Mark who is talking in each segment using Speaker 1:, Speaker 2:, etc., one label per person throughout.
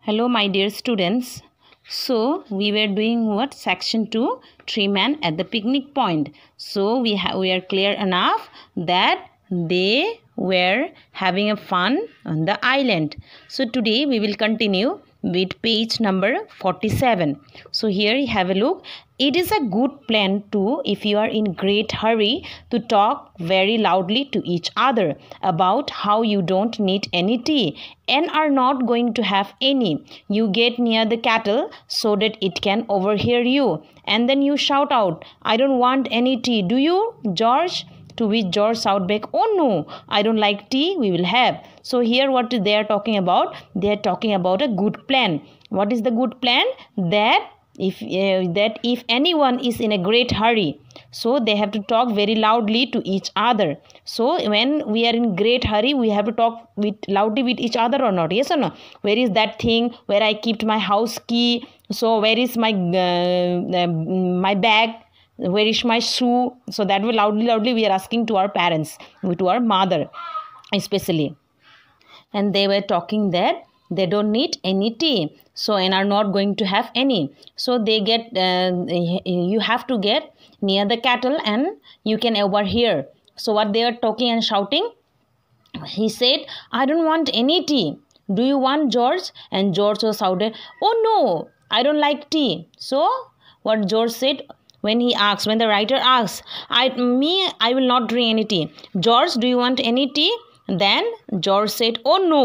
Speaker 1: Hello, my dear students. So we were doing what? Section 2, Three Men at the Picnic Point. So we are clear enough that they were having a fun on the island. So today we will continue with page number 47. So here you have a look. It is a good plan too, if you are in great hurry, to talk very loudly to each other about how you don't need any tea and are not going to have any. You get near the kettle so that it can overhear you, and then you shout out, "I don't want any tea, do you, George?" To which George shout back, "Oh no, I don't like tea, we will have." So here what they are talking about? They are talking about a good plan. What is the good plan? That if anyone is in a great hurry, so they have to talk very loudly to each other. So when we are in great hurry, we have to talk loudly with each other or not? Yes or no? Where is that thing where I kept my house key? So where is my my bag? Where is my shoe? So that way loudly we are asking to our parents, to our mother especially. And they were talking that they don't need any tea, so and are not going to have any. So they get you have to get near the kettle and you can overhear. So what they are talking and shouting, he said, "I don't want any tea, do you want, George?" And George was shouted, "Oh no, I don't like tea." So what George said, when the writer asks, I will not drink any tea. "George, do you want any tea?" Then George said, "Oh no,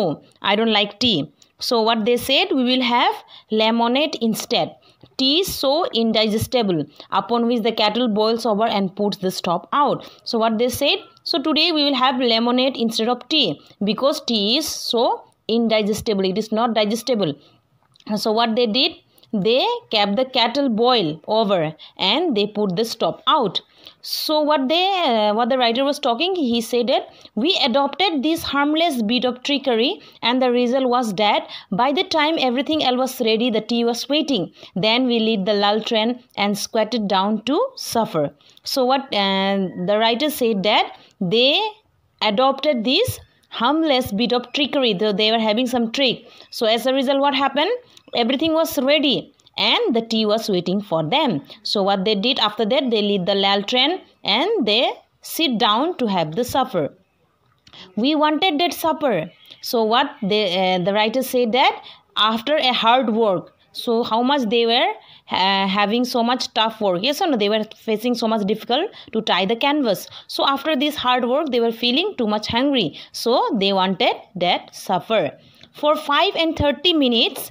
Speaker 1: I don't like tea." So what they said, "We will have lemonade instead. Tea is so indigestible." Upon which the kettle boils over and puts the stop out. So what they said, so today we will have lemonade instead of tea, because tea is so indigestible. It is not digestible. So what they did, they kept the kettle boil over and they put the stop out. So what the writer was talking, he said that we adopted this harmless bit of trickery, and the result was that by the time everything else was ready, the tea was waiting. Then we lit the lantern and squatted down to suffer. So what the writer said, that they adopted this harmless bit of trickery, though they were having some trick. So as a result, what happened? Everything was ready and the tea was waiting for them. So what they did after that, they lit the lantern and they sit down to have the supper. We wanted that supper. So what the writer said, that after a hard work, so how much they were having so much tough work, yes or no, they were facing so much difficult to tie the canvas. So after this hard work, they were feeling too much hungry, so they wanted that supper. For 5:30 minutes,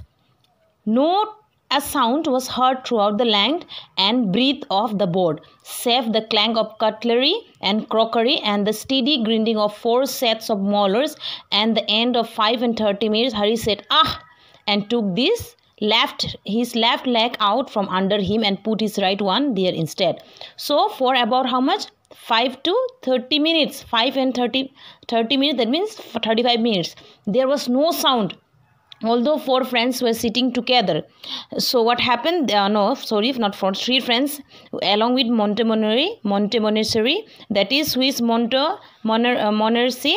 Speaker 1: no a sound was heard throughout the length and breadth of the board, save the clank of cutlery and crockery and the steady grinding of 4 sets of molars. And the end of 5:30 minutes, Harry said, "Ah!" and took his left leg out from under him and put his right one there instead. So for about how much? 5 to 30 minutes. 5 and 30 minutes, that means 35 minutes. There was no sound, although 4 friends were sitting together. So what happened? Not 4, 3 friends along with Montmorency, that is, who is Montmorency.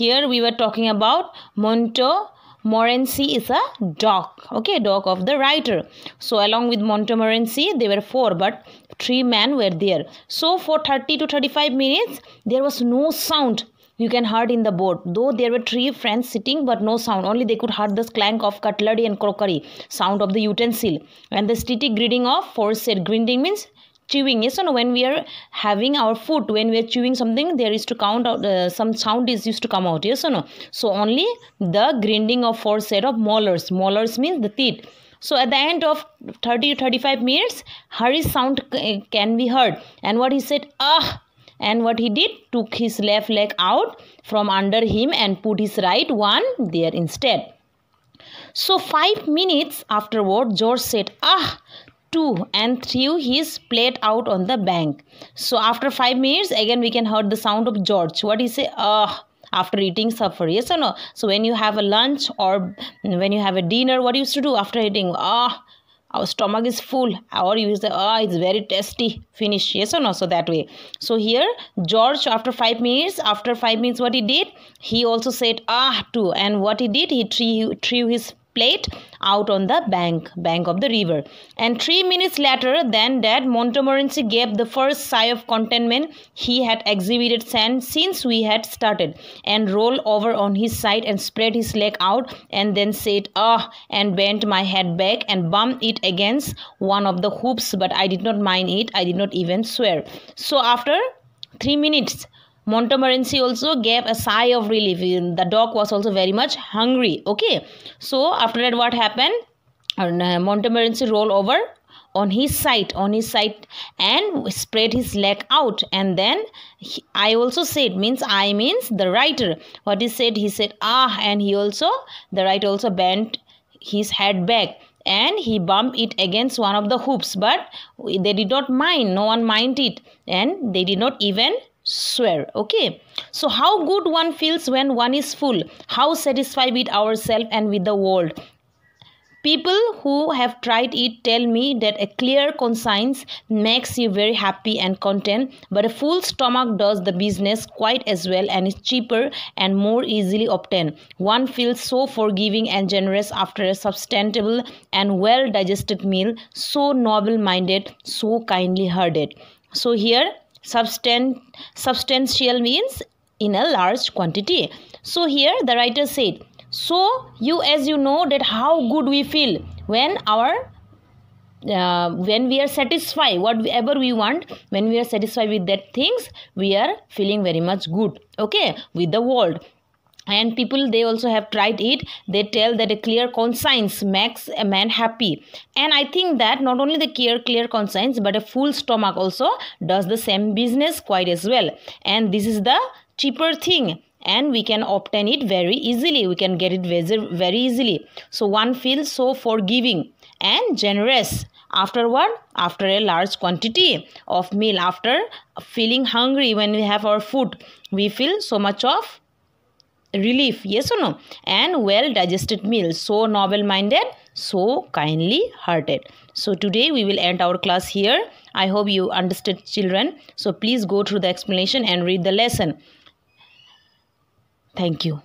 Speaker 1: Here we were talking about Montmorency is a dog, okay, dog of the writer. So along with Montmorency, there were 4, but 3 men were there. So for 30 to 35 minutes, there was no sound you can heard in the board, though there were 3 friends sitting, but no sound. Only they could hear the clank of cutlery and crockery, sound of the utensil, and the steady grinding of 4 set. Grinding means chewing, yes or no? When we are having our food, when we are chewing something, there is to count out some sound is used to come out, yes or no? So only the grinding of 4 set of molars. Molars means the teeth. So at the end of 30 to 35 minutes, Harry's sound can be heard, and what he said, "Ah!" And what he did, took his left leg out from under him and put his right one there instead. So 5 minutes afterward, George said, "Ah!" too, and threw his plate out on the bank. So after 5 minutes, again we can hear the sound of George. What he say? "Ah!" after eating supper, yes or no? So when you have a lunch or when you have a dinner, what you used to do after eating? "Ah, our stomach is full," or you say, "Ah, it's very tasty, finish," yes or no? So that way. So here George, after 5 minutes, what he did, he also said "ah" too, and what he did, he threw his plate out on the bank of the river. And 3 minutes later than that, Montmorency gave the first sigh of contentment he had exhibited since we had started, and rolled over on his side and spread his leg out, and then said, "Ah," and bent my head back and bumped it against one of the hoops, but I did not mind it. I did not even swear. So after 3 minutes, Montmorency also gave a sigh of relief. The dog was also very much hungry. Okay. So after that, what happened? Montmorency rolled over on his side and spread his leg out, and then I also said, means the writer, what he said, "Ah," and the writer also bent his head back and he bumped it against one of the hoops, but they did not mind. No one minded it, and they did not even swear. Okay. So how good one feels when one is full, how satisfied with ourselves and with the world. People who have tried it tell me that a clear conscience makes you very happy and content, but a full stomach does the business quite as well and is cheaper and more easily obtained. One feels so forgiving and generous after a substantial and well-digested meal, so noble-minded, so kindly-hearted. So here, substantial means in a large quantity. So here the writer said, so as you know that how good we feel when when we are satisfied, whatever we want, when we are satisfied with that things, we are feeling very much good, okay, with the world. And people, they also have tried it. They tell that a clear conscience makes a man happy. And I think that not only the clear conscience, but a full stomach also does the same business quite as well. And this is the cheaper thing, and we can obtain it very easily. We can get it very easily. So one feels so forgiving and generous after what? After a large quantity of meal. After feeling hungry, when we have our food, we feel so much of relief, yes or no? And well digested meal, so noble minded, so kindly hearted. So today we will end our class here. I hope you understood, children. So please go through the explanation and read the lesson. Thank you.